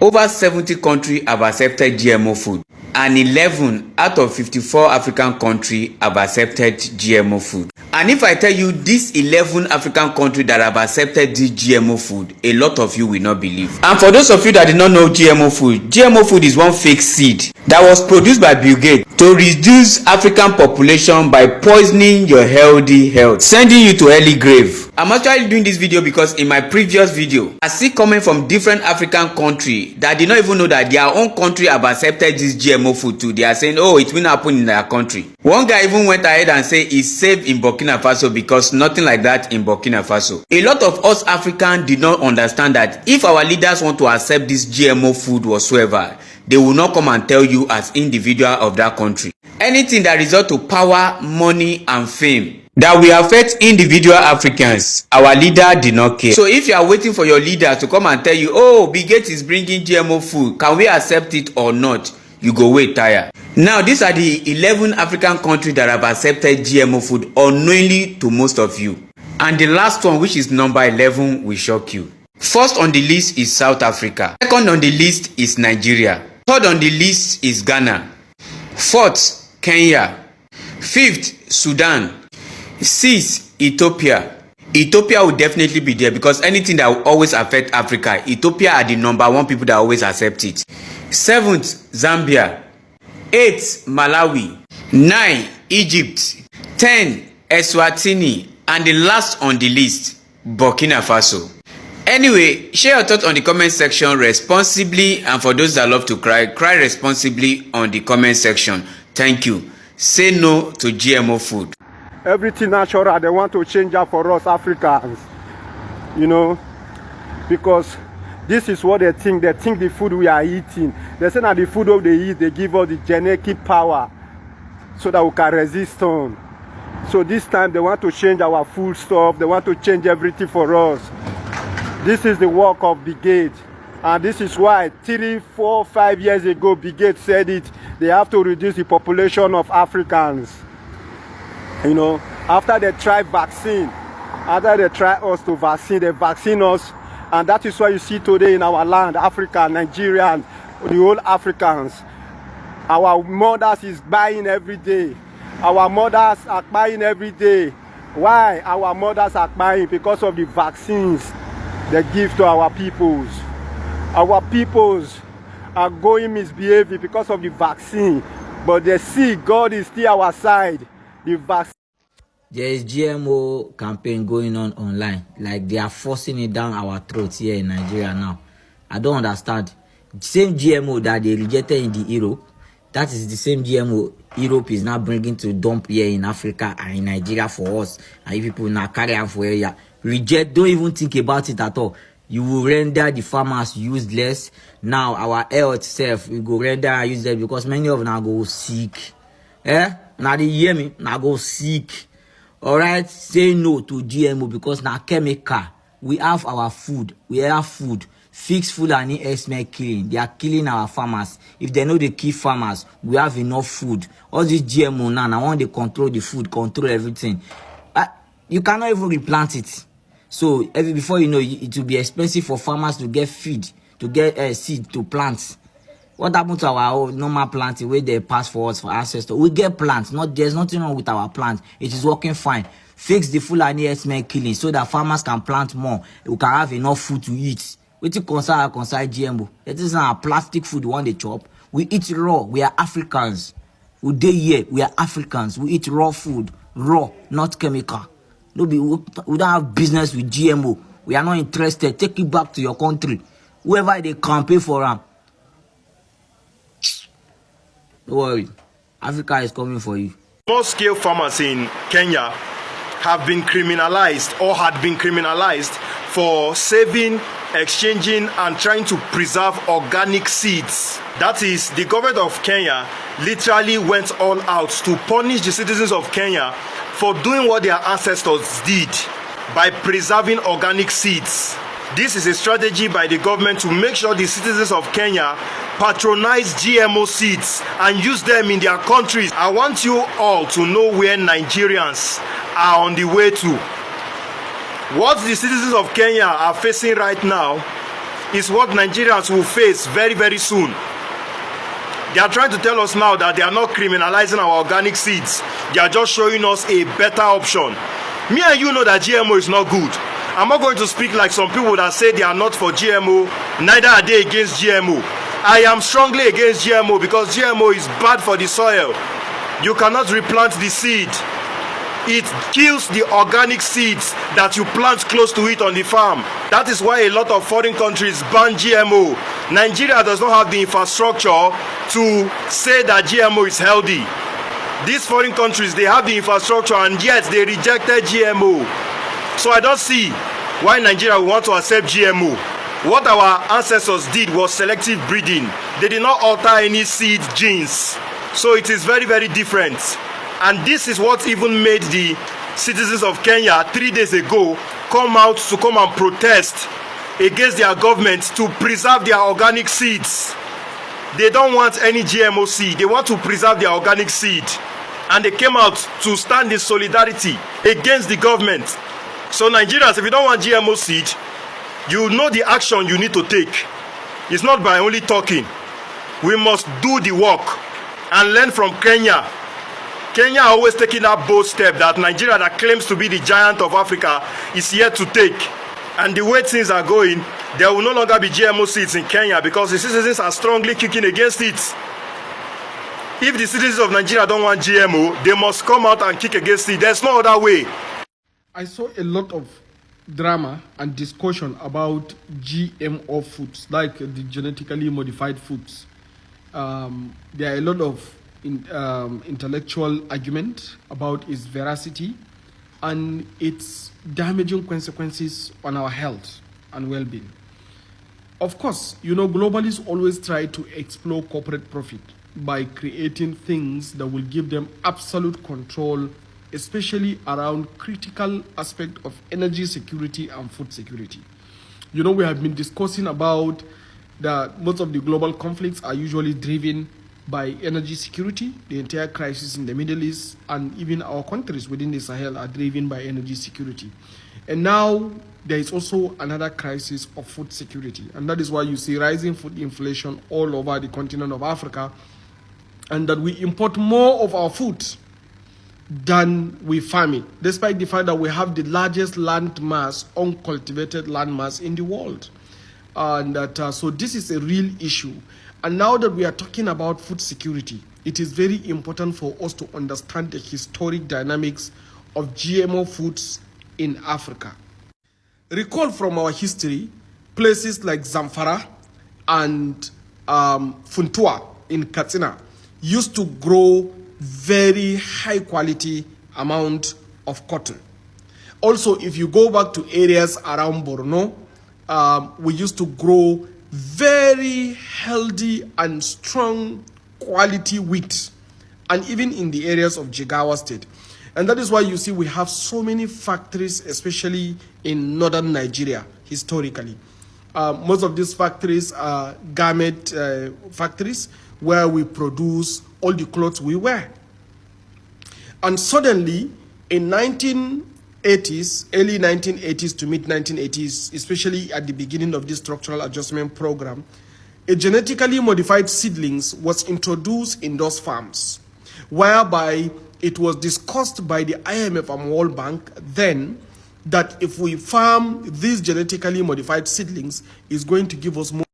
Over 70 countries have accepted GMO food, and 11 out of 54 African countries have accepted GMO food. And if I tell you these 11 African countries that have accepted this GMO food, a lot of you will not believe. And for those of you that did not know GMO food is one fake seed that was produced by Bill Gates to reduce African population by poisoning your healthy health, sending you to early grave. I'm actually doing this video because in my previous video, I see comments from different African countries that did not even know that their own country have accepted this GMO food too. They are saying, oh, it will happen in their country. One guy even went ahead and said he's safe in Burkina Faso because nothing like that in Burkina Faso. A lot of us Africans did not understand that if our leaders want to accept this GMO food whatsoever, they will not come and tell you as individual of that country. Anything that result to power, money, and fame that will affect individual Africans, our leader did not care. So if you are waiting for your leader to come and tell you, oh, Bill Gates is bringing GMO food, can we accept it or not? You go wait tire. Now, these are the 11 African countries that have accepted GMO food unknowingly to most of you. And the last one, which is number 11, will shock you. First on the list is South Africa. Second on the list is Nigeria. Third on the list is Ghana. Fourth, Kenya. Fifth, Sudan. Sixth, Ethiopia. Ethiopia will definitely be there because anything that will always affect Africa, Ethiopia are the number one people that always accept it. Seventh, Zambia. Eighth, Malawi. 9, Egypt. 10, Eswatini. And the last on the list, Burkina Faso. Anyway, share your thoughts on the comment section responsibly, and for those that love to cry, cry responsibly on the comment section. Thank you. Say no to GMO food. Everything natural, they want to change up for us Africans, you know, because this is what they think. They think the food we are eating, they say that the food that they eat, they give us the genetic power so that we can resist on. So this time they want to change our food stuff, they want to change everything for us. This is the work of Bill Gates, and this is why 3, 4, 5 years ago Bill Gates said it. They have to reduce the population of Africans. You know, after they try vaccine, after they try us to vaccine, they vaccine us, and that is why you see today in our land, Africa, Nigeria, and the whole Africans, our mothers is buying every day. Our mothers are buying every day. Why our mothers are buying? Because of the vaccines they give to our peoples. Our peoples are going misbehaving because of the vaccine, but they see God is still our side. The vaccine. There is GMO campaign going on online, like they are forcing it down our throats here in Nigeria now. I don't understand. Same GMO that they rejected in the Europe, that is the same GMO Europe is now bringing to dump here in Africa and in Nigeria for us. And if people now carry on for area, reject, don't even think about it at all. You will render the farmers useless. Now our health self will go render useless because many of them now go sick. Now they hear me, now go sick. Alright, say no to GMO because now chemical. We have our food, we have food. Fix food and herdsmen killing. They are killing our farmers. If they know they kill farmers, we have enough food. All this GMO now, I want they control the food, control everything. You cannot even replant it. So before you know, it will be expensive for farmers to get feed, to get seed to plant. What happened to our normal planting where they pass for us for ancestors? We get plants. There's nothing wrong with our plants. It is working fine. Fix the Fulani herdsmen killing so that farmers can plant more. We can have enough food to eat. We take concern GMO. It is not a plastic food we want to chop. We eat raw. We are Africans. We day here. We are Africans. We eat raw food. Raw, not chemical. No, we don't have business with GMO. We are not interested. Take it back to your country. Whoever they campaign for them. Don't worry. Africa is coming for you. Small-scale farmers in Kenya have been criminalized or had been criminalized for saving, exchanging, and trying to preserve organic seeds. That is, the government of Kenya literally went all out to punish the citizens of Kenya for doing what their ancestors did by preserving organic seeds. This is a strategy by the government to make sure the citizens of Kenya patronize GMO seeds and use them in their countries. I want you all to know where Nigerians are on the way to. What the citizens of Kenya are facing right now is what Nigerians will face very, very soon. They are trying to tell us now that they are not criminalizing our organic seeds. They are just showing us a better option. Me and you know that GMO is not good. I'm not going to speak like some people that say they are not for GMO, neither are they against GMO. I am strongly against GMO because GMO is bad for the soil. You cannot replant the seed. It kills the organic seeds that you plant close to it on the farm. That is why a lot of foreign countries ban GMO. Nigeria does not have the infrastructure to say that GMO is healthy. These foreign countries, they have the infrastructure and yet they rejected GMO. So I don't see why Nigeria will want to accept GMO. What our ancestors did was selective breeding. They did not alter any seed genes. So it is very, very different. And this is what even made the citizens of Kenya 3 days ago come out to come and protest against their government to preserve their organic seeds. They don't want any GMO seed. They want to preserve their organic seed. And they came out to stand in solidarity against the government. So Nigerians, if you don't want GMO seed, you know the action you need to take. It's not by only talking. We must do the work and learn from Kenya. Kenya always taking that bold step that Nigeria, that claims to be the giant of Africa, is yet to take. And the way things are going, there will no longer be GMO seeds in Kenya because the citizens are strongly kicking against it. If the citizens of Nigeria don't want GMO, they must come out and kick against it. There's no other way. I saw a lot of drama and discussion about GMO foods, like the genetically modified foods. There are a lot of intellectual argument about its veracity and its damaging consequences on our health and well-being. Of course, you know, globalists always try to explore corporate profit by creating things that will give them absolute control, especially around critical aspect of energy security and food security. You know, we have been discussing about that most of the global conflicts are usually driven by energy security. The entire crisis in the Middle East and even our countries within the Sahel are driven by energy security. And now there is also another crisis of food security. And that is why you see rising food inflation all over the continent of Africa, and that we import more of our food than we farm it, despite the fact that we have the largest land mass, uncultivated land mass in the world. And that so this is a real issue. And now that we are talking about food security, it is very important for us to understand the historic dynamics of GMO foods in Africa. Recall from our history, places like Zamfara and Funtua in Katsina used to grow very high quality amount of cotton. Also, if you go back to areas around Borno, we used to grow very healthy and strong quality wheat, and even in the areas of Jigawa State. And that is why you see we have so many factories, especially in northern Nigeria, historically. Most of these factories are garment factories where we produce all the clothes we wear. And suddenly, in 1980s, early 1980s to mid 1980s, especially at the beginning of this structural adjustment program, a genetically modified seedlings was introduced in those farms, whereby it was discussed by the IMF and World Bank then that if we farm these genetically modified seedlings, is going to give us more.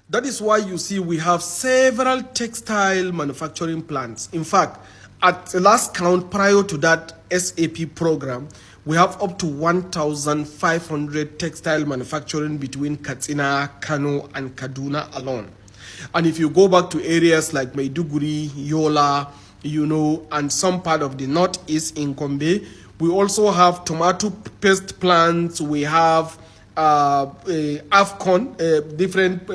That is why you see we have several textile manufacturing plants. In fact, at the last count prior to that SAP program, we have up to 1,500 textile manufacturing between Katsina, Kano, and Kaduna alone. And if you go back to areas like Maiduguri, Yola, you know, and some part of the northeast in Gombe, we also have tomato paste plants. We have AFCON, different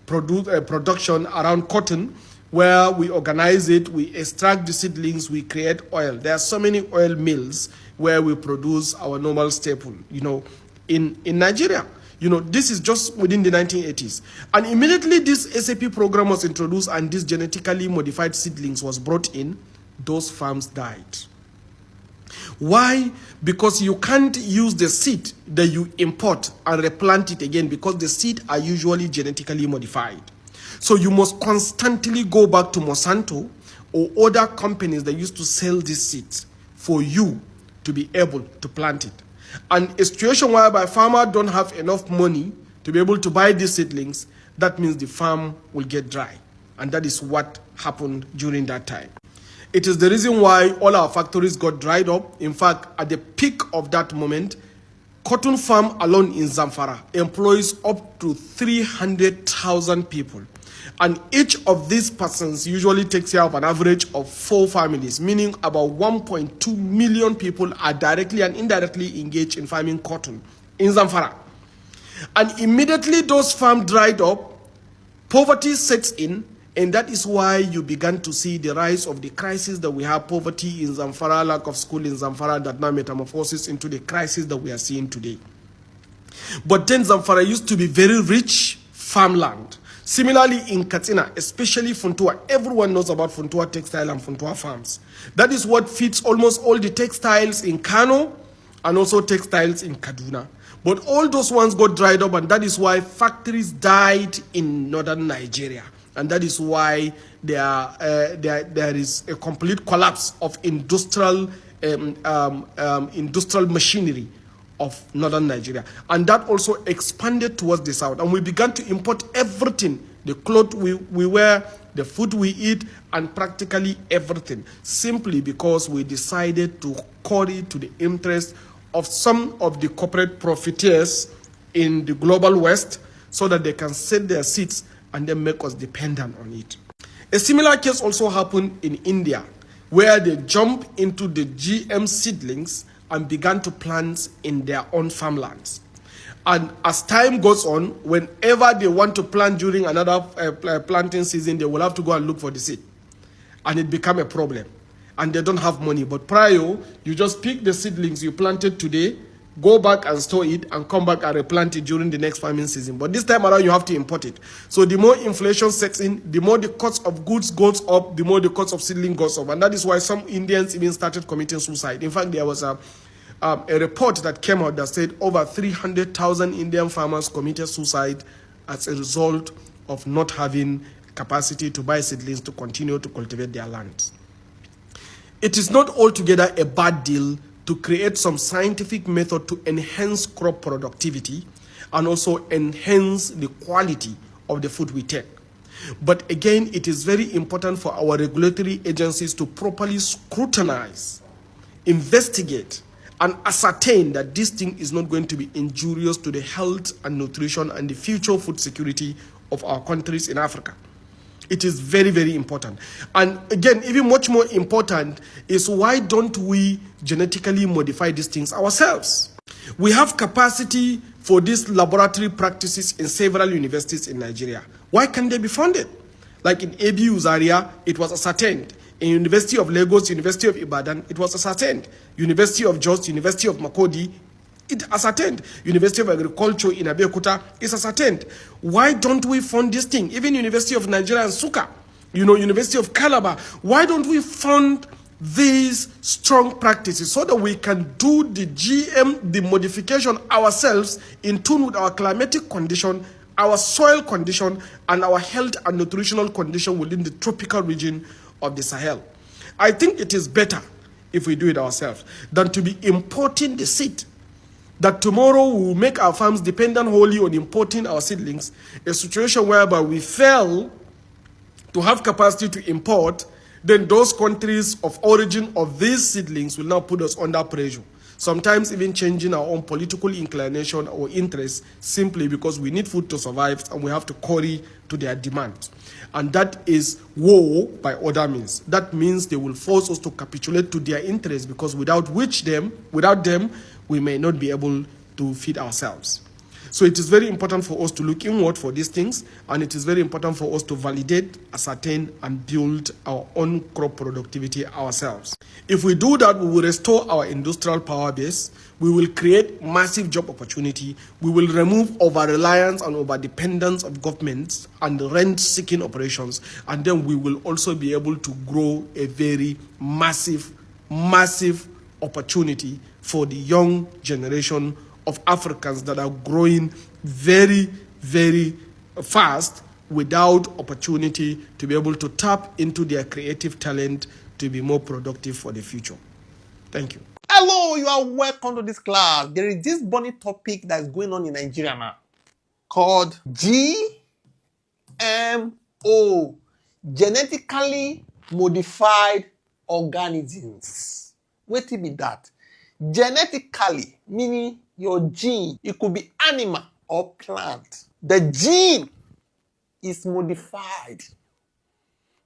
production around cotton, where we organize it, we extract the seedlings, we create oil. There are so many oil mills where we produce our normal staple, you know, in Nigeria. You know, this is just within the 1980s. And immediately this SAP program was introduced and this genetically modified seedlings was brought in, those farms died. Why? Because you can't use the seed that you import and replant it again, because the seed are usually genetically modified. So you must constantly go back to Monsanto or other companies that used to sell these seeds for you to be able to plant it. And a situation whereby farmers don't have enough money to be able to buy these seedlings, that means the farm will get dry. And that is what happened during that time. It is the reason why all our factories got dried up. In fact, at the peak of that moment, cotton farm alone in Zamfara employs up to 300,000 people. And each of these persons usually takes care of an average of 4 families, meaning about 1.2 million people are directly and indirectly engaged in farming cotton in Zamfara. And immediately those farms dried up, poverty sets in, and that is why you began to see the rise of the crisis that we have, poverty in Zamfara, lack of school in Zamfara, that now metamorphoses into the crisis that we are seeing today. But then Zamfara used to be very rich farmland. Similarly, in Katsina, especially Funtua, everyone knows about Funtua Textile and Funtua Farms. That is what feeds almost all the textiles in Kano and also textiles in Kaduna. But all those ones got dried up, and that is why factories died in northern Nigeria. And that is why there is a complete collapse of industrial machinery of northern Nigeria. And that also expanded towards the south. And we began to import everything, the clothes we wear, the food we eat, and practically everything, simply because we decided to curry to the interest of some of the corporate profiteers in the global west so that they can set their seats and then make us dependent on it. A similar case also happened in India, where they jumped into the GM seedlings and began to plant in their own farmlands. And as time goes on, whenever they want to plant during another planting season, they will have to go and look for the seed. And it became a problem. And they don't have money. But prior, you just pick the seedlings you planted today, go back and store it, and come back and replant it during the next farming season. But this time around, you have to import it. So the more inflation sets in, the more the cost of goods goes up, the more the cost of seedling goes up. And that is why some Indians even started committing suicide. In fact, there was a report that came out that said over 300,000 Indian farmers committed suicide as a result of not having capacity to buy seedlings to continue to cultivate their lands. It is not altogether a bad deal to create some scientific method to enhance crop productivity and also enhance the quality of the food we take. But again, it is very important for our regulatory agencies to properly scrutinize, investigate, and ascertain that this thing is not going to be injurious to the health and nutrition and the future food security of our countries in Africa. It is very, very important. And again, even much more important is why don't we genetically modify these things ourselves? We have capacity for these laboratory practices in several universities in Nigeria. Why can't they be funded? Like in ABU Zaria, it was ascertained. In University of Lagos, University of Ibadan, it was ascertained. University of Jos, University of Makodi, it ascertained. University of Agriculture in Abeokuta is ascertained. Why don't we fund this thing? Even University of Nigeria and Suka, University of Calabar, why don't we fund these strong practices so that we can do the GM, the modification ourselves in tune with our climatic condition, our soil condition, and our health and nutritional condition within the tropical region of the Sahel. I think it is better if we do it ourselves than to be importing the seed. That tomorrow we will make our farms dependent wholly on importing our seedlings, a situation whereby we fail to have capacity to import, then those countries of origin of these seedlings will now put us under pressure. Sometimes even changing our own political inclination or interest simply because we need food to survive and we have to curry to their demand. And that is war by other means. That means they will force us to capitulate to their interests because without them, we may not be able to feed ourselves. So it is very important for us to look inward for these things, and it is very important for us to validate, ascertain, and build our own crop productivity ourselves. If we do that, we will restore our industrial power base, we will create massive job opportunity, we will remove over-reliance and over-dependence of governments and rent-seeking operations, and then we will also be able to grow a very massive opportunity for the young generation of Africans that are growing very, very fast without opportunity to be able to tap into their creative talent to be more productive for the future. Thank you. Hello, you are welcome to this class. There is this burning topic that is going on in Nigeria now called GMO, genetically modified organisms. Wetin be that? Genetically, meaning your gene, it could be animal or plant. The gene is modified.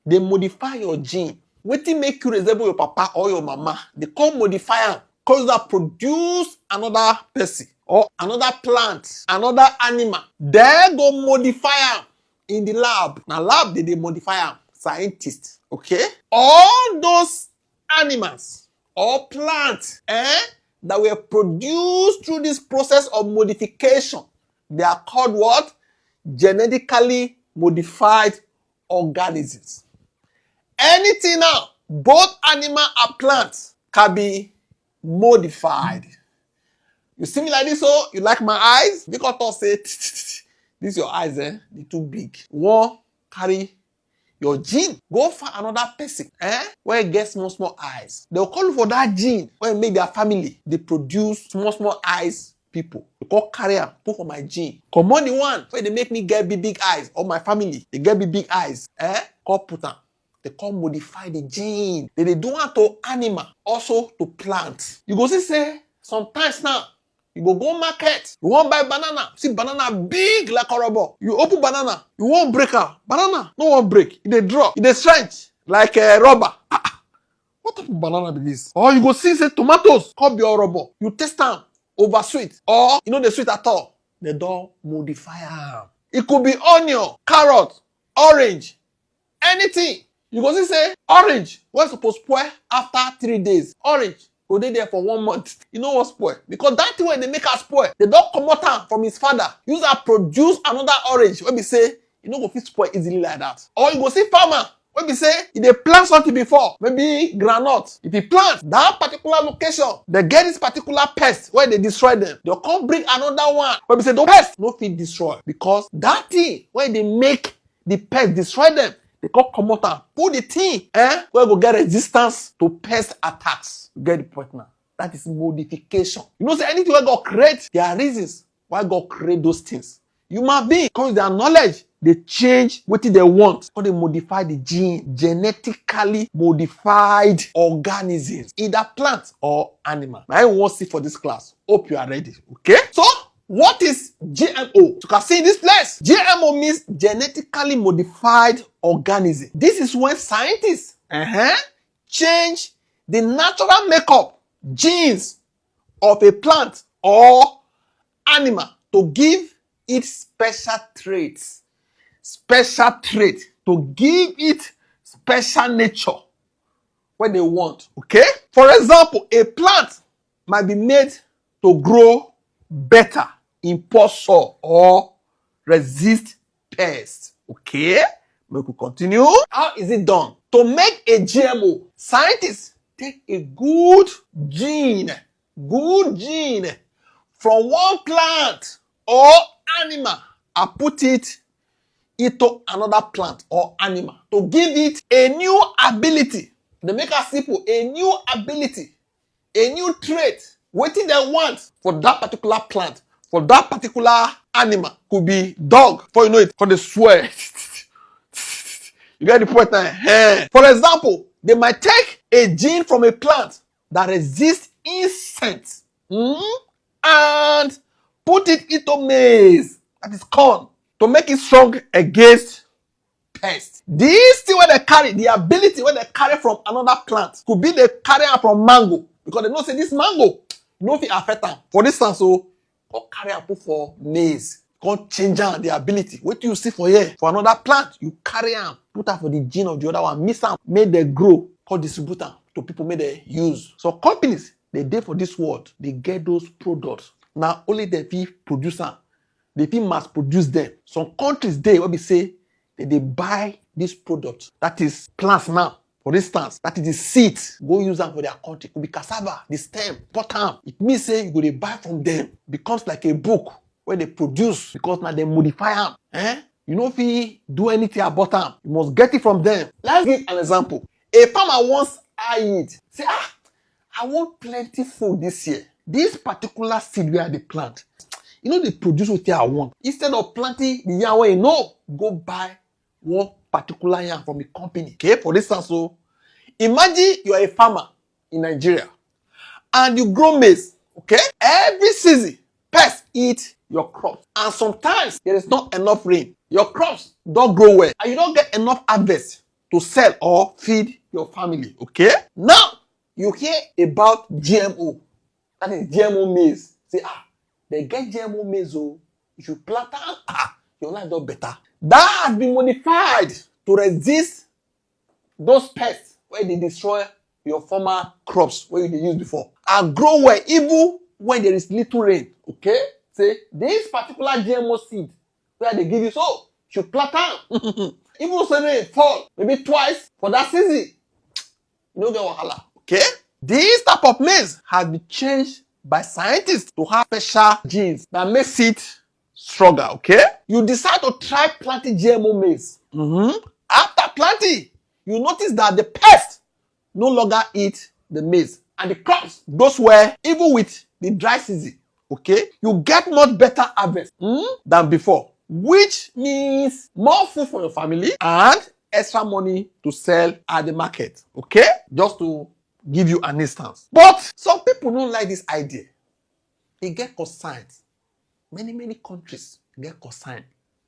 They modify your gene. Wetin make you resemble your papa or your mama? They come modify am, cause that produce another person or another plant, another animal. They go modify am in the lab. Now lab they modify am, scientists. Okay? All those animals or plants that were produced through this process of modification, they are called what? Genetically modified organisms. Anything now, both animal and plants, can be modified. You see me like this, so you like my eyes? Because I say, this your eyes, they too big. One carry your gene, go for another person, where it gets small eyes. They'll call for that gene, where make their family, they produce small eyes people. They call carrier, put for my gene. Come on the one, where they make me get big eyes, or my family, they get big eyes, call put them. They call modify the gene. They do it to animal, also to plant. You go see, say, sometimes now, you go market, you want buy banana, see banana big like a rubber. You open banana, you won't break out. Banana, no one break. It dey drop, it dey stretch like a rubber. What type of banana be this? Or you go see, say, tomatoes, come be a rubber. You taste them, over sweet, or you know they sweet at all. They don't modify them. It could be onion, carrot, orange, anything. You go see, say, orange, what's supposed to spoil after 3 days? Orange go dey there for 1 month. You know what spoil? Because that thing when they make her spoil, they don't come out from his father. Use her produce another orange. When we say, you know go fit spoil easily like that. Or you go see farmer, when we say, if they plant something before, maybe groundnut. If he plant that particular location, they get this particular pest where they destroy them. They'll come bring another one. When we say, the pest no fit destroy. Because that thing where they make the pest destroy them, they call commoter. Put the thing, where go get resistance to pest attacks. You get the point now. That is modification. You know, say anything where God create, there are reasons why God create those things. Human beings, because their knowledge, they change what they want. Or they modify the gene, genetically modified organisms, either plant or animal. I want to see for this class. Hope you are ready. Okay? So, what is GMO? You can see in this place. GMO means genetically modified organism. This is when scientists change the natural makeup, genes of a plant or animal to give it special traits. Special trait to give it special nature when they want. Okay? For example, a plant might be made to grow better in poor soil or resist pests. Okay? We could continue. How is it done? To make a GMO, scientists take a good gene from one plant or animal and put it into another plant or animal to give it a new ability. They make it simple, a new ability, a new trait. Wetin they want for that particular plant, for that particular animal. Could be dog, for you know it, for the swear. You get the point now? For example, they might take a gene from a plant that resists insects and put it into maize, that is corn, to make it strong against pests. This thing where they carry, the ability where they carry from another plant, could be they carry it from mango, because they know say this mango no fit affect them. For instance, so go carry and put for maize, go change am the ability. What you see for here for another plant, you carry am, put am for the gene of the other one, mix am, make them grow, call distribute am to people, make them use. So companies, they dey for this world, they get those products. Now only they fit produce am, they fit mass produce them. Some countries dey where we say they buy this product, that is plants now, for instance, that is the seed, go use them for their country. It could be cassava, the stem, bottom. It means say you go dey buy from them. Becomes like a book where they produce because now they modify them. You know if you do anything about them, you must get it from them. Let's give an example. A farmer wants high yield. Say, I want plenty food this year. This particular seed where they plant, you know they produce what I want. Instead of planting the yam where you know, go buy one particular yam from a company. Okay, for instance, so imagine you are a farmer in Nigeria and you grow maize. Okay, every season pests eat your crops, and sometimes there is not enough rain. Your crops don't grow well, and you don't get enough harvest to sell or feed your family. Okay, now you hear about GMO, that is GMO maize. Say, they get GMO maize, oh, if you plant it, your life does better. That has been modified to resist those pests where they destroy your former crops where you used before, and grow well even when there is little rain. Okay, say this particular GMO seed where they give you, so you plant it. Even if rain fall maybe twice for that season, you don't get wahala. Okay, this type of maize has been changed by scientists to have special genes that makes it stronger. Okay, you decide to try planting GMO maize. After planting, you notice that the pests no longer eat the maize and the crops grows well even with the dry season. Okay, you get much better harvest than before, which means more food for your family and extra money to sell at the market. Okay, just to give you an instance. But some people don't like this idea. They get concerned. Many countries get concerned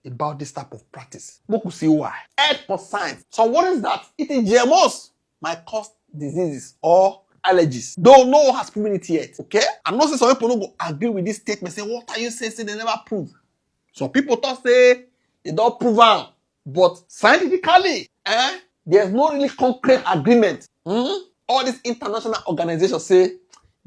about this type of practice. We could see why. Health concerns. So what is that? Eating GMOs might cause diseases or allergies. Though no one has proven it yet. Okay? I know some people don't go agree with this statement. Say, what are you saying? Say they never prove. Some people thought say they don't prove them. But scientifically, there's no really concrete agreement. All these international organizations say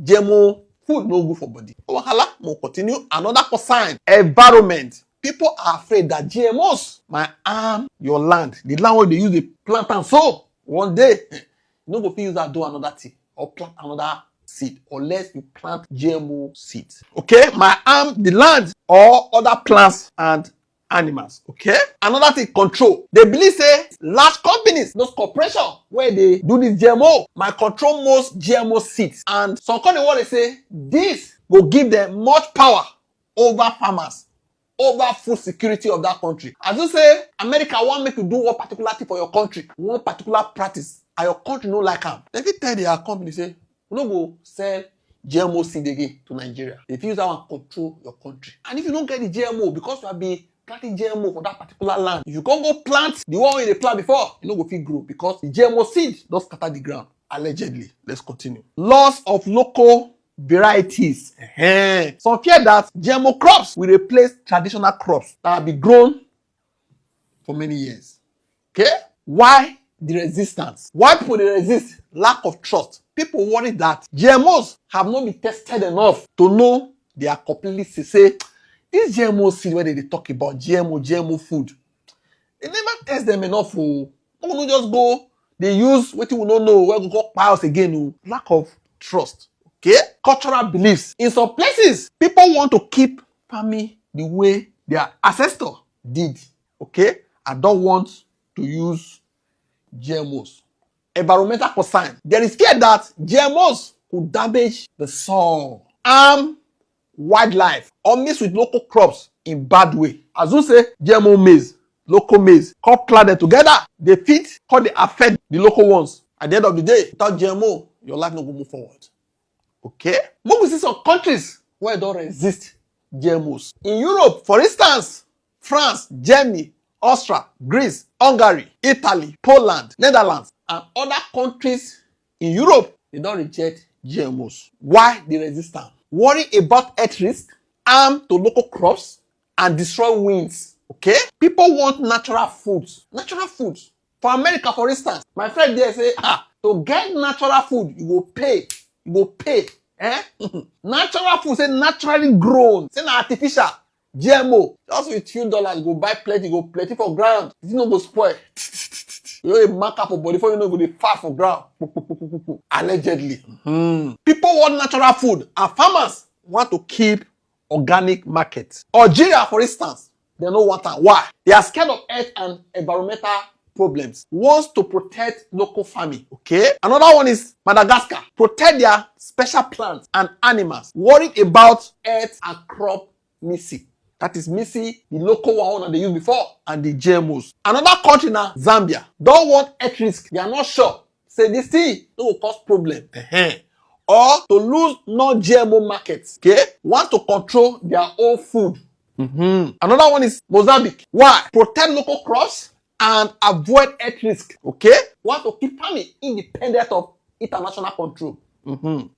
GMO food no good for body. Wahala, we'll continue. Another concern, environment. People are afraid that GMOs might harm your land. The land where they use the plant and so one day, you no go fit use that do another thing or plant another seed unless you plant GMO seeds. Okay, might harm the land or other plants and animals. Okay, another thing, control. They believe say large companies, those corporations where they do this GMO might control most GMO seeds, and some company what they say this will give them much power over farmers, over food security of that country. As you say, America want make you do one particular thing for your country, one particular practice, and your country no like am. They fit tell their company say, we no go sell GMO seed again to Nigeria. They fit use that one control your country. And if you don't get the GMO because you have been planting GMO for that particular land, if you can't go plant the one wey they plant before, you no go fit grow because the GMO seed don scatter the ground. Allegedly. Let's continue. Loss of local varieties. Some fear that GMO crops will replace traditional crops that have been grown for many years. Okay? Why the resistance? Why people they resist? Lack of trust. People worry that GMOs have not been tested enough to know they are completely safe. Say, this GMO seed where they talk about GMO food, they never test them enough. We no just go, they use what we don't know, where we go piles again. Lack of trust. Okay? Cultural beliefs. In some places, people want to keep farming the way their ancestors did. Okay? I don't want to use GMOs. Environmental concern. There is fear that GMOs could damage the soil, harm wildlife, or mix with local crops in bad way. As you say, GMO maize, local maize, crop planted together, they fit how they affect the local ones. At the end of the day, without GMO, your life no go move forward. Okay? We see some countries where don't resist GMOs. In Europe, for instance, France, Germany, Austria, Greece, Hungary, Italy, Poland, Netherlands, and other countries in Europe, they don't reject GMOs. Why the resistance? Worry about health risk, harm to local crops, and destroy winds. Okay? People want natural foods. Natural foods. For America, for instance, my friend there say, to get natural food, you go pay. You go pay. Natural food, say naturally grown. Say na artificial. GMO. Just with $few, you go buy plenty, you go plenty for ground. It no go spoil. You know, they mark up for body before you know they far for ground. Allegedly. People want natural food and farmers want to keep organic markets. Algeria, for instance, they don't want that. Why? They are scared of earth and environmental problems. Wants to protect local farming. Okay. Another one is Madagascar. Protect their special plants and animals. Worried about earth and crop missing. That is missing the local one that they used before and the GMOs. Another country now, Zambia, don't want earth risk. They are not sure. Say this thing will cause problem. Or to lose non-GMO markets. Okay, want to control their own food. Another one is Mozambique. Why? Protect local crops and avoid earth risk. Okay, want to keep farming independent of international control.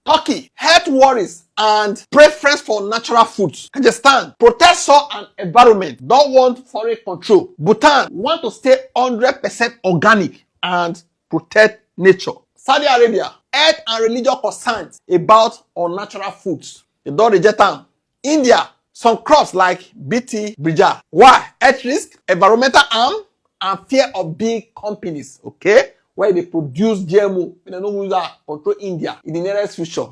Turkey, health worries and preference for natural foods. Kazakhstan, protect soil and environment. Don't want foreign control. Bhutan, want to stay 100% organic and protect nature. Saudi Arabia, health and religious concerns about unnatural foods. They don't reject them. India, some crops like BT Brinjal. Why? Health risk, environmental harm, and fear of big companies. Okay? Where they produce GMO, they don't use that control India in the nearest future.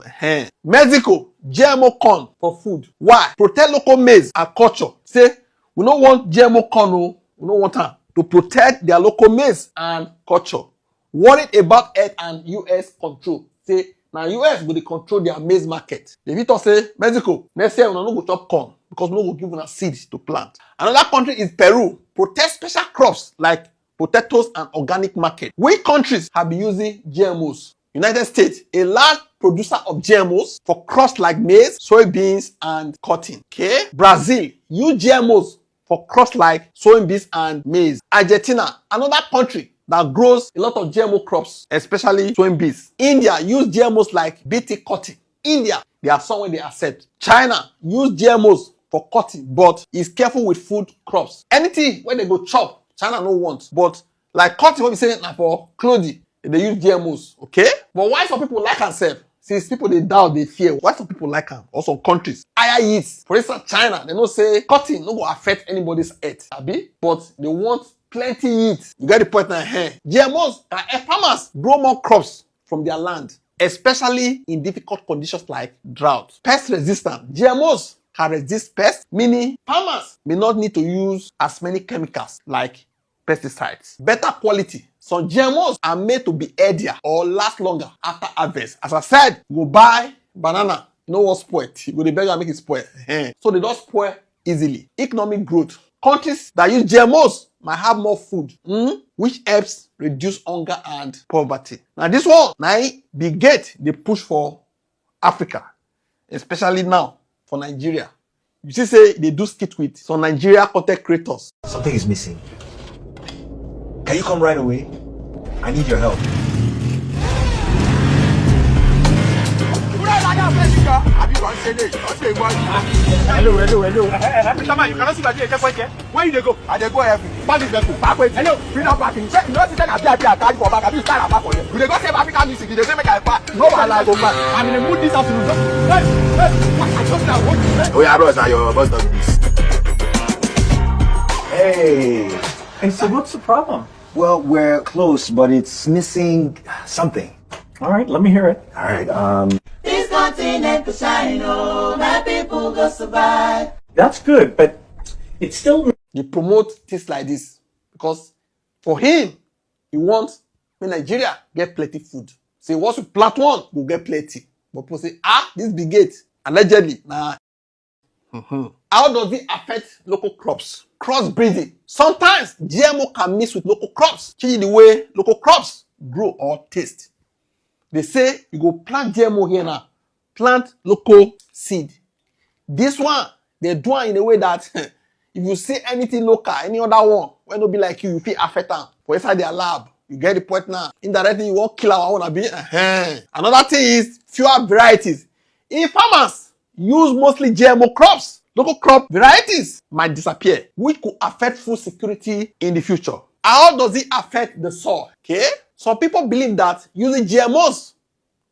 Mexico, GMO corn for food. Why? Protect local maize and culture. Say, we don't want GMO corn, we don't want them to protect their local maize and culture. Worried about earth and US control. Say, now US will control their maize market. The Victor say, Mexico, next year we don't go chop corn because we don't go give them seeds to plant. Another country is Peru. Protect special crops like potatoes and organic market. Which countries have been using GMOs? United States, a large producer of GMOs for crops like maize, soybeans, and cotton. Okay. Brazil, use GMOs for crops like soybeans and maize. Argentina, another country that grows a lot of GMO crops, especially soybeans. India, use GMOs like BT cotton. India, there are some where they accept. China, use GMOs for cotton, but is careful with food crops. Anything where they go chop, China no want, but like cotton, what we say now for clothing, they use GMOs, okay? But why some people like and sell? Since people they doubt, they fear. Why some people like them? Also countries, higher yields. For instance, China, they don't say cotton no go affect anybody's health, but they want plenty yields. You get the point now? GMOs can help farmers grow more crops from their land, especially in difficult conditions like drought. Pest resistant. GMOs can resist pests, meaning farmers may not need to use as many chemicals like pesticides. Better quality. Some GMOs are made to be healthier or last longer after harvest. As I said, you go buy banana, you know what spoil it. You go to beg and make it spoil. So they don't spoil easily. Economic growth. Countries that use GMOs might have more food, which helps reduce hunger and poverty. Now this one, now the gate they push for Africa, especially now for Nigeria. You see, say they do skit with some Nigeria content creators. Something is missing. Can you come right away? I need your help. Hello. You cannot see my where you go? I go help you. Hello, bring up back in. You know, see that I for back. You start back for you. You go save African music. You say make I pass. No, I go back. I'm in a mood this afternoon. I just now what? Oh yeah, bros, now your boss done this. Hey, so what's the problem? Well, we're close, but it's missing something. All right, let me hear it. All right, This continent could shine, oh, my people go survive. That's good, but it's still... They promote things like this because for him, he wants Nigeria get plenty food. Say once we plant one, we'll get plenty. But people say, this big gate, allegedly, nah. How does it affect local crops? Crossbreeding. Sometimes GMO can mix with local crops, changing the way local crops grow or taste. They say you go plant GMO here now, plant local seed. This one, they do it in a way that if you see anything local, any other one, when no be like you feel affect them. For inside their lab, you get the point now. Indirectly, you won't kill our own. Another thing is fewer varieties. If farmers use mostly GMO crops, local crop varieties might disappear, which could affect food security in the future. How does it affect the soil? Okay, some people believe that using GMOs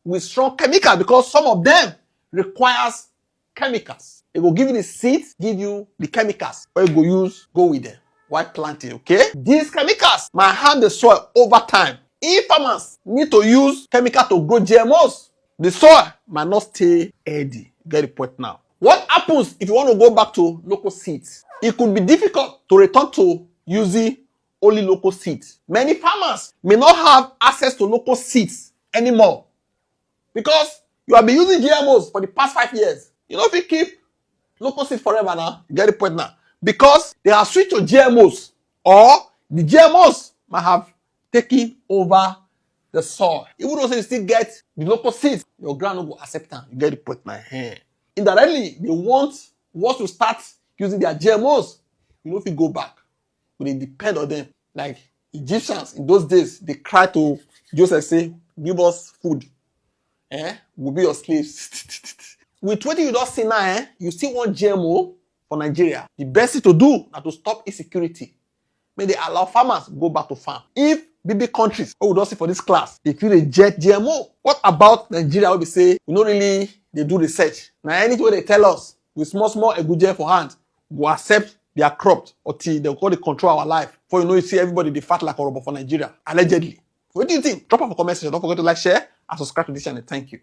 with strong chemicals because some of them requires chemicals. They will give you the seeds, give you the chemicals, or you go with them. while planting, okay? These chemicals might harm the soil over time. If farmers need to use chemical to grow GMOs, the soil might not stay healthy. Get the point now. What happens if you want to go back to local seeds? It could be difficult to return to using only local seeds. Many farmers may not have access to local seeds anymore because you have been using GMOs for the past 5 years. You know if you keep local seeds forever now, you get the point now. Because they have switched to GMOs or the GMOs might have taken over the soil. Even though you still get the local seeds, your ground will accept them. You get the point now. Indirectly, they want us to start using their GMOs. You know if you go back, but they depend on them. Like Egyptians in those days, they cry to Joseph, say, give us food. We'll be your slaves. With what you don't see now, you still want GMO for Nigeria. The best thing to do is to stop insecurity. May they allow farmers go back to farm. If big countries, we don't see for this class, they feel reject GMO. What about Nigeria? We say we don't really they do research. Now anything they tell us with small eguje for hand, we accept their crops until they call they control our life. For you see everybody they fat like a robot for Nigeria, allegedly. What do you think? Drop off a comment section. Don't forget to like, share, and subscribe to this channel. Thank you.